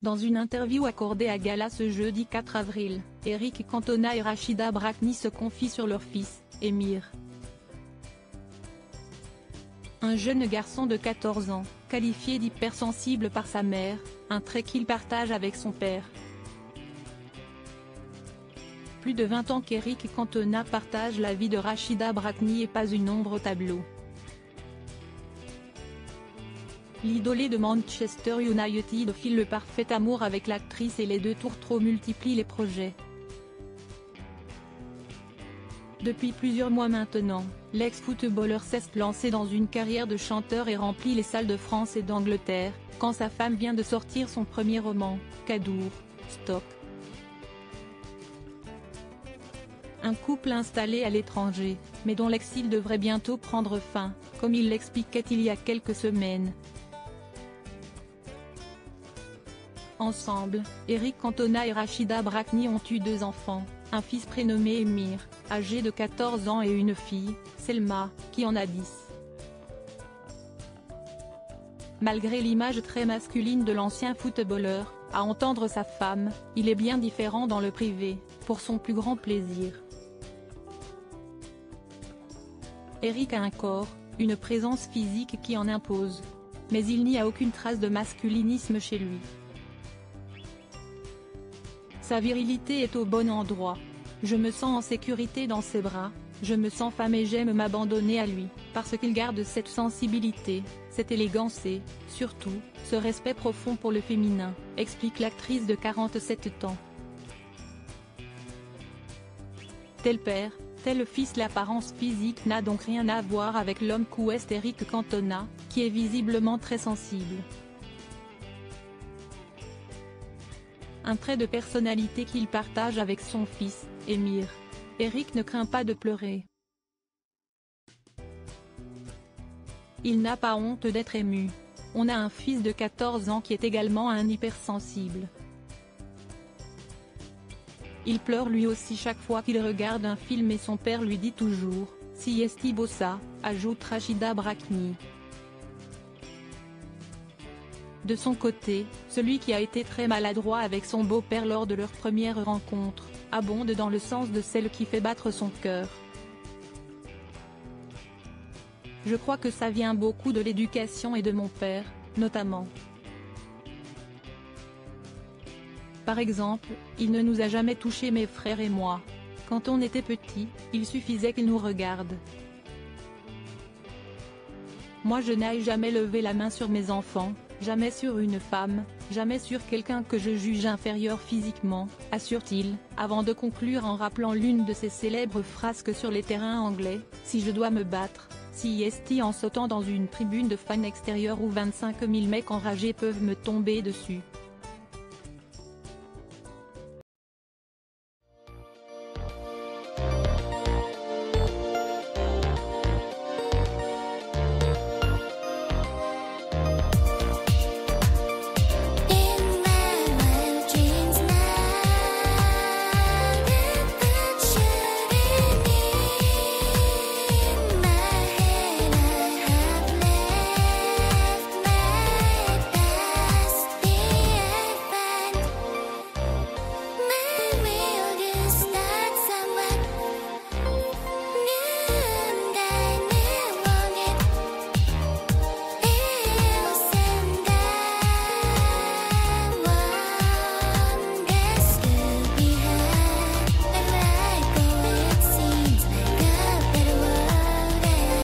Dans une interview accordée à Gala ce jeudi 4 avril, Eric Cantona et Rachida Brakni se confient sur leur fils, Émir. Un jeune garçon de 14 ans, qualifié d'hypersensible par sa mère, un trait qu'il partage avec son père. Plus de 20 ans qu'Eric Cantona partage la vie de Rachida Brakni et pas une ombre au tableau. L'idolé de Manchester United file le parfait amour avec l'actrice et les deux tourtereaux multiplient les projets. Depuis plusieurs mois maintenant, l'ex-footballeur s'est lancé dans une carrière de chanteur et remplit les salles de France et d'Angleterre, quand sa femme vient de sortir son premier roman, Kadour, Stop. Un couple installé à l'étranger, mais dont l'exil devrait bientôt prendre fin, comme il l'expliquait il y a quelques semaines. Ensemble, Eric Cantona et Rachida Brakni ont eu 2 enfants, un fils prénommé Émir, âgé de 14 ans et une fille, Selma, qui en a 10. Malgré l'image très masculine de l'ancien footballeur, à entendre sa femme, il est bien différent dans le privé, pour son plus grand plaisir. Eric a un corps, une présence physique qui en impose. Mais il n'y a aucune trace de masculinisme chez lui. Sa virilité est au bon endroit. Je me sens en sécurité dans ses bras, je me sens femme et j'aime m'abandonner à lui, parce qu'il garde cette sensibilité, cette élégance et, surtout, ce respect profond pour le féminin, explique l'actrice de 47 ans. Tel père, tel fils. L'apparence physique n'a donc rien à voir avec l'homme qu'est Eric Cantona, qui est visiblement très sensible. Un trait de personnalité qu'il partage avec son fils, Émir. Eric ne craint pas de pleurer. Il n'a pas honte d'être ému. On a un fils de 14 ans qui est également un hypersensible. Il pleure lui aussi chaque fois qu'il regarde un film et son père lui dit toujours « Si esti bossa », ajoute Rachida Brakni. De son côté, celui qui a été très maladroit avec son beau-père lors de leur première rencontre, abonde dans le sens de celle qui fait battre son cœur. Je crois que ça vient beaucoup de l'éducation et de mon père, notamment. Par exemple, il ne nous a jamais touchés mes frères et moi. Quand on était petits, il suffisait qu'il nous regarde. Moi je n'ai jamais levé la main sur mes enfants, jamais sur une femme, jamais sur quelqu'un que je juge inférieur physiquement, assure-t-il, avant de conclure en rappelant l'une de ses célèbres frasques sur les terrains anglais, « Si je dois me battre, si esti » en sautant dans une tribune de fans extérieurs où 25 000 mecs enragés peuvent me tomber dessus.